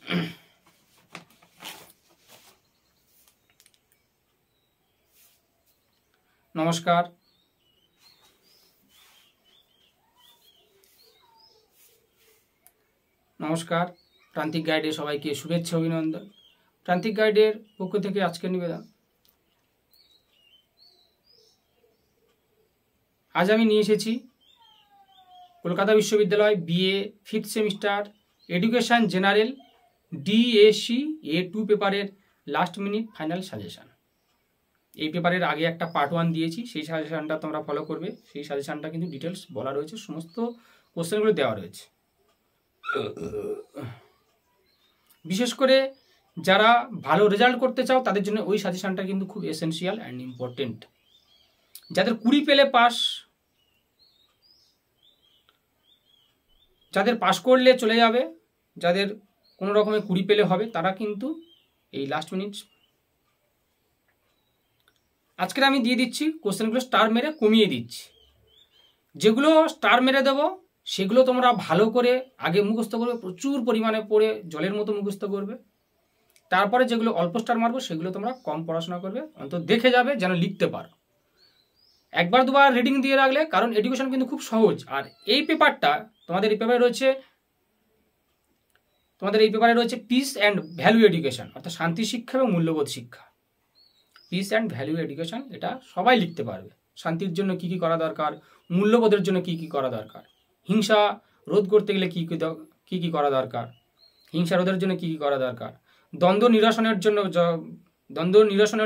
নমস্কার। নমস্কার, প্রান্তিক গাইডে সবাইকে শুভেচ্ছা অভিনন্দন। প্রান্তিক গাইডের পক্ষ থেকে আজকের নিবেদন, আজ আমি নিয়ে এসেছি কলকাতা বিশ্ববিদ্যালয় BA 5th semester education general DSC A2 পেপারের লাস্ট মিনিট ফাইনাল সাজেশান। এই পেপারের আগে একটা পার্ট 1 দিয়েছি, সেই সাজেশানটা তোমরা ফলো করবে। সেই সাজেশানটা কিন্তু ডিটেলস বলা রয়েছে, সমস্ত কোশ্চেনগুলো দেওয়া রয়েছে। বিশেষ করে যারা ভালো রেজাল্ট করতে চাও তাদের জন্য ওই সাজেশানটা কিন্তু খুব এসেনশিয়াল অ্যান্ড ইম্পর্টেন্ট। যাদের 20 পেলে পাস, যাদের পাস করলে চলে যাবে, যাদের কোনো রকমে 20 পেলে হবে, তারা কিন্তু এই লাস্ট মিনিট আজকের আমি দিয়ে দিচ্ছি। কোশ্চেনগুলো স্টার মেরে কমিয়ে দিচ্ছি। যেগুলো স্টার মেরে দেবো সেগুলো তোমরা ভালো করে আগে মুখস্থ করবে, প্রচুর পরিমাণে পড়ে জলের মতো মুখস্থ করবে। তারপরে যেগুলো অল্প স্টার মারবো সেগুলো তোমরা কম পড়াশোনা করবে, অন্তত দেখে যাবে যেন লিখতে পারো। একবার দুবার রিডিং দিয়ে রাখলে, কারণ এডুকেশন কিন্তু খুব সহজ। আর এই পেপারটা তোমাদের এই পেপারে রয়েছে পিস অ্যান্ড ভ্যালু এডুকেশন, অর্থাৎ শান্তি শিক্ষা এবং মূল্যবোধ শিক্ষা। পিস অ্যান্ড ভ্যালু এডুকেশন এটা সবাই লিখতে পারবে। শান্তির জন্য কী কী করা দরকার, মূল্যবোধের জন্য কী কী করা দরকার, হিংসা রোধ করতে গেলে কী কী করা দরকার, হিংসা রোধের জন্য কী কী করা দরকার, দ্বন্দ্ব নিরসনের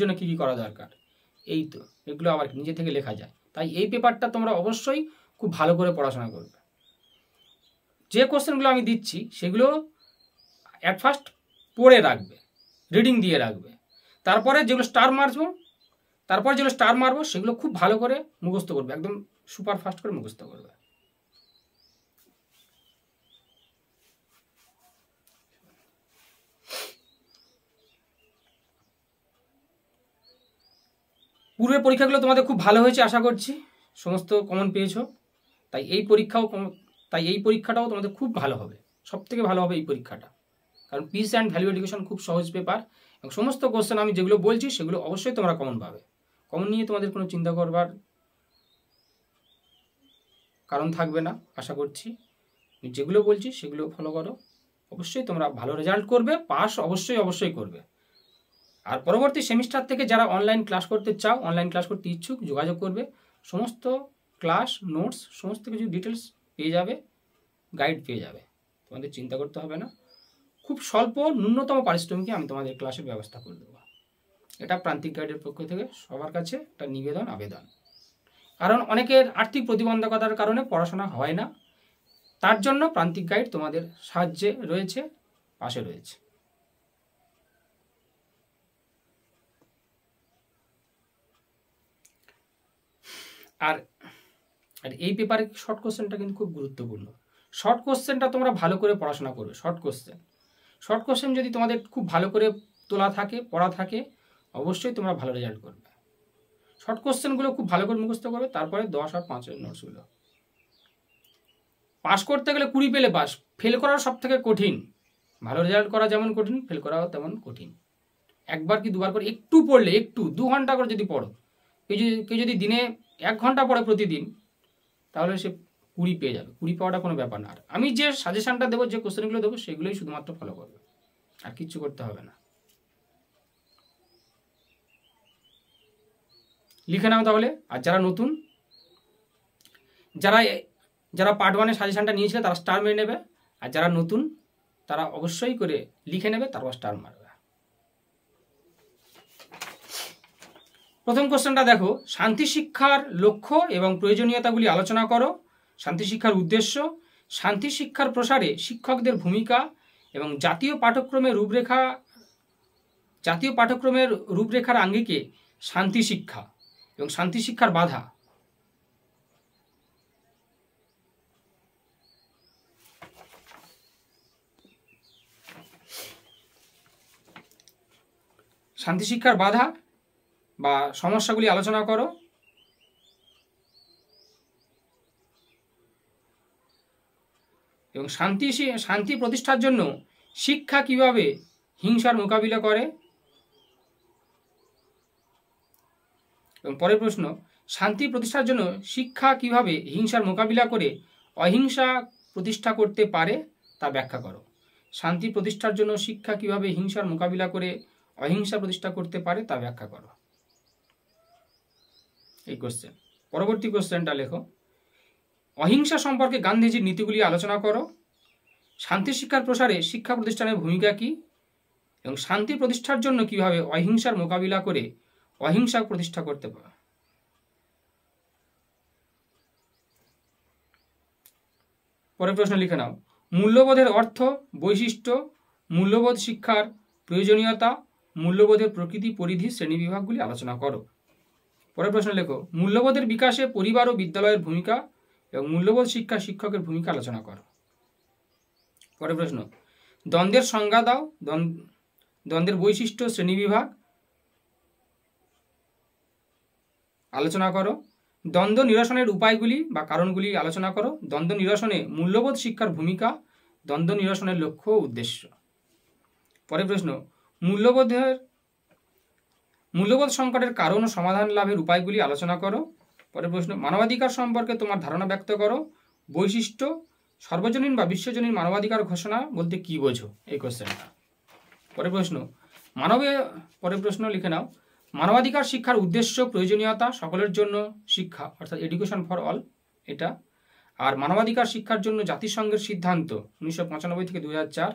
জন্য কী কী করা দরকার। এই তো, এগুলো আবার নিজে থেকে লেখা যায়। তাই এই পেপারটা তোমরা অবশ্যই খুব ভালো করে পড়াশোনা করবে। যে কোশ্চেনগুলো আমি দিচ্ছি সেগুলো অ্যাট ফার্স্ট পড়ে রাখবে, রিডিং দিয়ে রাখবে। তারপরে যেগুলো স্টার মারবো সেগুলো খুব ভালো করে মুখস্থ করবে, একদম সুপার ফাস্ট করে মুখস্থ করবে। পূর্বের পরীক্ষাগুলো তোমাদের খুব ভালো হয়েছে আশা করছি, সমস্ত কমন পেয়েছো। তাই এই পরীক্ষাটাও তোমাদের খুব ভালো হবে, সব থেকে ভালো হবে এই পরীক্ষাটা। কারণ পিস অ্যান্ড ভ্যালু এডুকেশন খুব সহজ পেপার, এবং সমস্ত কোশ্চেন আমি যেগুলো বলছি সেগুলো অবশ্যই তোমরা কমন পাবে। কমন নিয়ে তোমাদের কোনো চিন্তা করবার কারণ থাকবে না আশা করছি। যেগুলো বলছি সেগুলো ফলো করো, অবশ্যই তোমরা ভালো রেজাল্ট করবে, পাস অবশ্যই করবে। আর পরবর্তী সেমিস্টার থেকে যারা অনলাইন ক্লাস করতে চাও, অনলাইন ক্লাস করতে ইচ্ছুক, যোগাযোগ করবে। সমস্ত ক্লাস নোটস সমস্ত কিছু ডিটেলস পেয়ে যাবে, গাইড পেয়ে যাবে, তোমাদের চিন্তা করতে হবে না। খুব স্বল্প ন্যূনতম পারিশ্রমিকে আমি তোমাদের ক্লাসের ব্যবস্থা করে দেবো। এটা প্রান্তিক গাইডের পক্ষ থেকে সবার কাছে একটা আবেদন। কারণ অনেকের আর্থিক প্রতিবন্ধকতার কারণে পড়াশোনা হয় না, তার জন্য প্রান্তিক গাইড তোমাদের সাহায্যে রয়েছে, পাশে রয়েছে। আর এই পেপারে শর্ট কোশ্চেনটা কিন্তু খুব গুরুত্বপূর্ণ। শর্ট কোশ্চেনটা তোমরা ভালো করে পড়াশোনা করবে। শর্ট কোশ্চেন যদি তোমাদের খুব ভালো করে তোলা থাকে, পড়া থাকে, অবশ্যই তোমরা ভালো রেজাল্ট করবে। শর্ট কোশ্চেনগুলো খুব ভালো করে মুখস্থ করবে। তারপরে 10 আর 5-এর নোটসগুলো পাস করতে গেলে 20 পেলে পাস, ফেল করাও সব থেকে কঠিন। ভালো রেজাল্ট করা যেমন কঠিন, ফেল করাও তেমন কঠিন। একবার কি দুবার করে একটু পড়লে, একটু 2 ঘন্টা করে যদি পড়ো, কেউ যদি দিনে 1 ঘন্টা পড়ে প্রতিদিন, তাহলে সে 20 পেয়ে যাবে। 20 পাওয়াটা কোনো ব্যাপার না। আর আমি যে সাজেশনটা দেবো, যে কোশ্চেনগুলো দেবো, সেগুলোই শুধুমাত্র ফলো করবে, আর কিচ্ছু করতে হবে না। লিখে নাও তাহলে। আর যারা নতুন, যারা পার্ট 1-এর সাজেশনটা নিয়েছিল তারা স্টার মেরে নেবে, আর যারা নতুন তারা অবশ্যই করে লিখে নেবে, তারপর স্টার মারবে। প্রথম কোশ্চেনটা দেখো, শান্তি শিক্ষার লক্ষ্য এবং প্রয়োজনীয়তাগুলি আলোচনা করো। শান্তি শিক্ষার উদ্দেশ্য, শান্তি শিক্ষার প্রসারে শিক্ষকদের ভূমিকা এবং জাতীয় পাঠ্যক্রমের রূপরেখার আঙ্গিকে শান্তি শিক্ষা এবং শান্তি শিক্ষার বাধা। শান্তি শিক্ষার বাধা বা সমস্যাগুলি আলোচনা করো। এবং শান্তি প্রতিষ্ঠার জন্য শিক্ষা কিভাবে হিংসার মোকাবিলা করে। এবং পরের প্রশ্ন, শান্তি প্রতিষ্ঠার জন্য শিক্ষা কিভাবে হিংসার মোকাবিলা করে অহিংসা প্রতিষ্ঠা করতে পারে তা ব্যাখ্যা করো। শান্তি প্রতিষ্ঠার জন্য শিক্ষা কিভাবে হিংসার মোকাবিলা করে অহিংসা প্রতিষ্ঠা করতে পারে তা ব্যাখ্যা করো। এই কোশ্চেন। পরবর্তী কোশ্চেনটা লেখো, অহিংসা সম্পর্কে গান্ধীজির নীতিগুলি আলোচনা করো। শান্তি শিক্ষার প্রসারে শিক্ষা প্রতিষ্ঠানের ভূমিকা কী এবং শান্তি প্রতিষ্ঠার জন্য কিভাবে অহিংসার মোকাবিলা করে অহিংসা প্রতিষ্ঠা করতে পারে। পরের প্রশ্ন লিখে নাও, মূল্যবোধের অর্থ, বৈশিষ্ট্য, মূল্যবোধ শিক্ষার প্রয়োজনীয়তা, মূল্যবোধের প্রকৃতি, পরিধি, শ্রেণীবিভাগগুলি আলোচনা করো। পরের প্রশ্ন লেখো, মূল্যবোধের বিকাশে পরিবার ও বিদ্যালয়ের ভূমিকা এবং মূল্যবোধ শিক্ষা শিক্ষকের ভূমিকা আলোচনা করো। পরের প্রশ্ন, দ্বন্দ্বের সংজ্ঞা দাও, দ্বন্দ্বের বৈশিষ্ট্য, শ্রেণীবিভাগ আলোচনা করো। দ্বন্দ্ব নিরসনের উপায়গুলি বা কারণগুলি আলোচনা করো। দ্বন্দ্ব নিরসনে মূল্যবোধ শিক্ষার ভূমিকা, দ্বন্দ্ব নিরসনের লক্ষ্য ও উদ্দেশ্য। পরের প্রশ্ন, মূল্যবোধ সংকটের কারণ ও সমাধান লাভের উপায়গুলি আলোচনা করো। পরের প্রশ্ন, মানবাধিকার সম্পর্কে তোমার ধারণা ব্যক্ত করো। বৈশিষ্ট্য, সর্বজনীন বা বিশ্বজনীন মানবাধিকার ঘোষণা বলতে কি বোঝো, এই কোশ্চেনটা। পরের প্রশ্ন, পরের প্রশ্ন লিখে নাও, মানবাধিকার শিক্ষার উদ্দেশ্য, প্রয়োজনীয়তা, সকলের জন্য শিক্ষা অর্থাৎ এডুকেশন ফর অল এটা। আর মানবাধিকার শিক্ষার জন্য জাতিসংঘের সিদ্ধান্ত 1995 থেকে 2004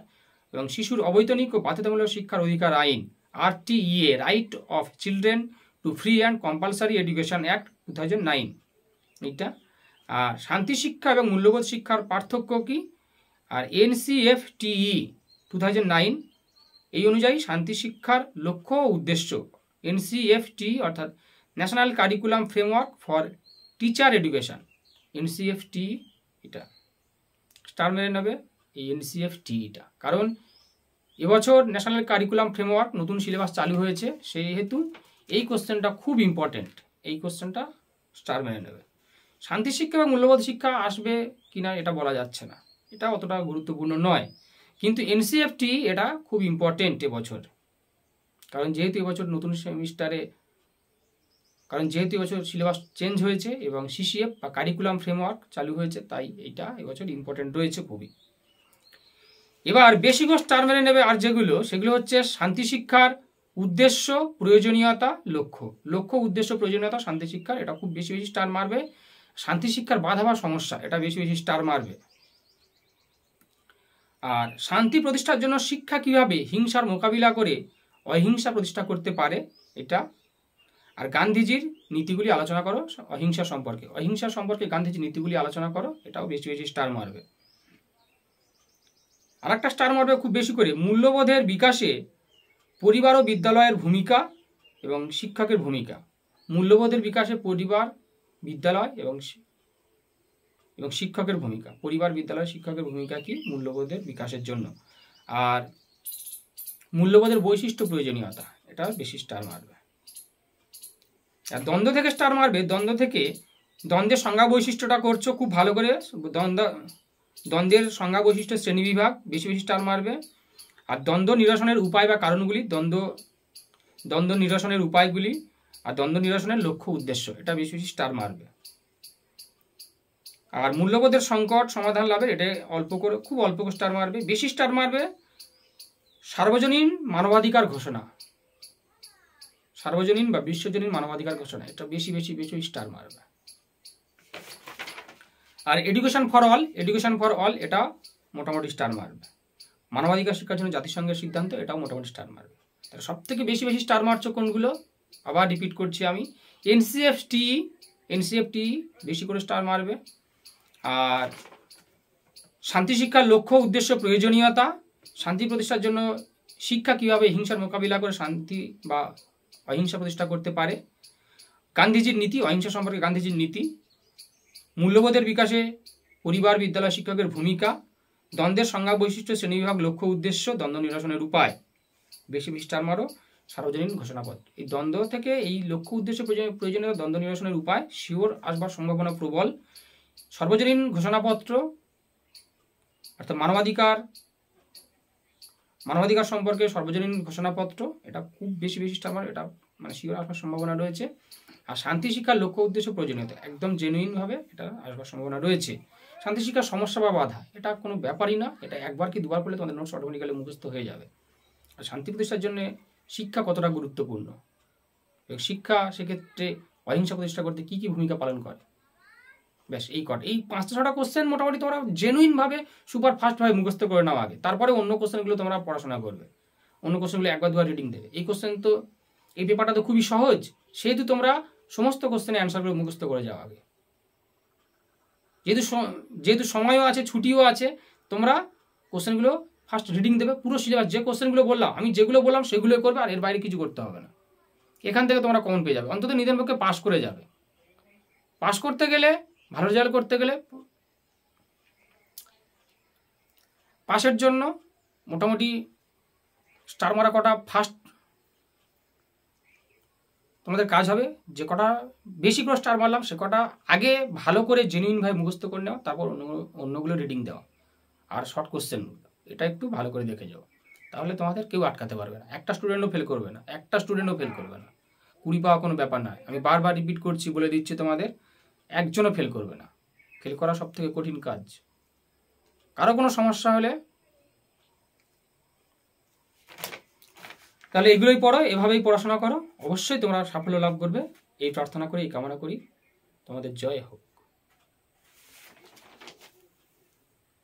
এবং শিশুর অবৈতনিক ও বাধ্যতামূলক শিক্ষার অধিকার আইন RTEA, right of children to free and compulsory education act 2009 এইটা। আর শান্তি শিক্ষা এবং মূল্যবোধ শিক্ষার পার্থক্য কি, আর NCFTE 2009 এই অনুযায়ী শান্তি শিক্ষার লক্ষ্য ও উদ্দেশ্য। NCFTE অর্থাৎ national curriculum framework for teacher education, NCFTE এটা স্টার মেরে নেবে এই NCFTE এটা, কারণ এবছর ন্যাশনাল কারিকুলাম ফ্রেমওয়ার্ক নতুন সিলেবাস চালু হয়েছে, সেই হেতু এই কোশ্চেনটা খুব ইম্পর্টেন্ট, এই কোশ্চেনটা স্টার মেরে নেবে। শান্তি শিক্ষা এবং মূল্যবোধ শিক্ষা আসবে কিনা এটা বলা যাচ্ছে না, এটা অতটা গুরুত্বপূর্ণ নয়, কিন্তু NCFTE এটা খুব ইম্পর্টেন্ট এবছর, কারণ যেহেতু এবছর নতুন সেমিস্টারে যেহেতু এবছর সিলেবাস চেঞ্জ হয়েছে এবং CCF বা কারিকুলাম ফ্রেমওয়ার্ক চালু হয়েছে, তাই এইটা এবছর ইম্পর্টেন্ট রয়েছে খুবই। এবার বেশি করে স্টার মেরে নেবে আর সেগুলো হচ্ছে শান্তি শিক্ষার উদ্দেশ্য, প্রয়োজনীয়তা, লক্ষ্য, উদ্দেশ্য, প্রয়োজনীয়তা শান্তি শিক্ষার, এটা খুব বেশি স্টার মারবে। শান্তি শিক্ষার বাধা বা সমস্যা, এটা বেশি স্টার মারবে। আর শান্তি প্রতিষ্ঠার জন্য শিক্ষা কিভাবে হিংসার মোকাবিলা করে অহিংসা প্রতিষ্ঠা করতে পারে এটা। আর গান্ধীজির নীতিগুলি আলোচনা করো অহিংসা সম্পর্কে গান্ধীজির নীতিগুলি আলোচনা করো, এটাও বেশি স্টার মারবে। আর একটা স্টার মারবে খুব বেশি করে, মূল্যবোধের বিকাশে পরিবার ও বিদ্যালয়ের ভূমিকা এবং শিক্ষকের ভূমিকা। মূল্যবোধের বিকাশে পরিবার, বিদ্যালয় এবং শিক্ষকের ভূমিকা। পরিবার, বিদ্যালয়, শিক্ষকের ভূমিকা কি মূল্যবোধের বিকাশের জন্য। আর মূল্যবোধের বৈশিষ্ট্য, প্রয়োজনীয়তা, এটা বেশি স্টার মারবে। আর দ্বন্দ্ব থেকে স্টার মারবে, দ্বন্দ্বের সংজ্ঞা বৈশিষ্ট্যটা করছো খুব ভালো করে, দ্বন্দ্বের সংজ্ঞা বৈশিষ্ট্য, শ্রেণীবিভাগ বেশি স্টার মারবে। আর দ্বন্দ্ব নিরসনের উপায় বা কারণগুলি, দ্বন্দ্ব নিরসনের উপায়গুলি আর দ্বন্দ্ব নিরসনের লক্ষ্য, উদ্দেশ্য, এটা বেশি স্টার মারবে। আর মূল্যবোধের সংকট সমাধান লাভের, এটা খুব অল্প স্টার মারবে। বেশি স্টার মারবে সার্বজনীন মানবাধিকার ঘোষণা, সার্বজনীন বা বিশ্বজনীন মানবাধিকার ঘোষণা, এটা বেশি স্টার মারবে। আর এডুকেশন ফর অল এটা মোটামুটি স্টার মারবে। মানবাধিকার শিক্ষার জন্য জাতিসংঘের সিদ্ধান্ত, এটাও মোটামুটি স্টার মারবে। তাহলে সব থেকে বেশি স্টার মারছো কোনগুলো, আবার রিপিট করছি আমি, NCFTE বেশি করে স্টার মারবে। আর শান্তি শিক্ষার লক্ষ্য, উদ্দেশ্য, প্রয়োজনীয়তা, শান্তি প্রতিষ্ঠার জন্য শিক্ষা কিভাবে হিংসার মোকাবিলা করে শান্তি বা অহিংসা প্রতিষ্ঠা করতে পারে। গান্ধীজির নীতি, অহিংসা সম্পর্কে গান্ধীজির নীতি। মূল্যবোধের বিকাশে পরিবার, বিদ্যালয়, শিক্ষকের ভূমিকা। দ্বন্দ্বের সংজ্ঞা, বৈশিষ্ট্য, শ্রেণীবিভাগ, লক্ষ্য, উদ্দেশ্য, দ্বন্দ্ব নিরসনের উপায়, বেশি স্টার মারো। সার্বজনীন ঘোষণাপত্র, এই দ্বন্দ্ব থেকে এই লক্ষ্য, উদ্দেশ্য, প্রয়োজনীয়তা, দ্বন্দ্ব নিরসনের উপায় শিওর আসবার সম্ভাবনা প্রবল। সর্বজনীন ঘোষণাপত্র অর্থাৎ মানবাধিকার সম্পর্কে সর্বজনীন ঘোষণাপত্র, এটা খুব বেশি স্টার, এটা মানে শিওর আসবার সম্ভাবনা রয়েছে। আর শান্তি শিক্ষার লক্ষ্য উদ্দেশ্য প্রয়োজনীয়তা, একদম জেনুইনভাবে এটা আসবার সম্ভাবনা রয়েছে। শান্তি শিক্ষার সমস্যা বা বাধা, এটা কোনো ব্যাপারই না, এটা একবার কি দুবার পড়লে তোমাদের নোটস অটোমেটিক্যালি মুখস্থ হয়ে যাবে। আর শান্তি প্রতিষ্ঠার জন্য শিক্ষা কতটা গুরুত্বপূর্ণ, শিক্ষা সেক্ষেত্রে অহিংসা প্রতিষ্ঠা করতে কী কী ভূমিকা পালন করে, ব্যাস এই 5-6টা কোশ্চেন মোটামুটি তোমরা জেনুইনভাবে সুপার ফাস্টভাবে মুখস্থ করে নাও আগে, তারপরে অন্য কোশ্চেনগুলো তোমরা পড়াশোনা করবে। অন্য কোশ্চেনগুলো একবার দুবার রিডিং দেবে। এই পেপারটা তো খুবই সহজ, সেহেতু তোমরা সমস্ত কোশ্চেনের অ্যান্সারগুলো মুখস্থ করে যাও আগে। যেহেতু সময়ও আছে, ছুটিও আছে, তোমরা কোশ্চেনগুলো ফার্স্ট রিডিং দেবে, পুরো সিলেবাস যে কোশ্চেনগুলো বললাম, আমি যেগুলো বললাম সেগুলোই করবে, আর এর বাইরে কিছু করতে হবে না। এখান থেকে তোমরা কমন পেয়ে যাবে, অন্তত নিজের পক্ষে পাস করে যাবে। পাস করতে গেলে, ভালো রেজাল্ট করতে গেলে, পাসের জন্য মোটামুটি স্টার মারা কটা ফার্স্ট তোমাদের কাজ হবে। যে কটা বেশি করে স্টার মারলাম সে কটা আগে ভালো করে জেনুইনভাবে মুখস্থ করে নেওয়া, তারপর অন্যগুলো রিডিং দেওয়া। আর শর্ট কোশ্চেনগুলো এটা একটু ভালো করে দেখে যাও, তাহলে তোমাদের কেউ আটকাতে পারবে না। একটা স্টুডেন্টও ফেল করবে না, 20 পাওয়া কোনো ব্যাপার নয়। আমি বারবার রিপিট করছি, বলে দিচ্ছি তোমাদের, একজনও ফেল করবে না। ফেল করা সব থেকে কঠিন কাজ। কারো কোনো সমস্যা হলে তাহলে এগুলোই পড়ো, এভাবেই পড়াশোনা করো, অবশ্যই তোমরা সাফল্য লাভ করবে। এই প্রার্থনা করি, এই কামনা করি, তোমাদের জয় হোক।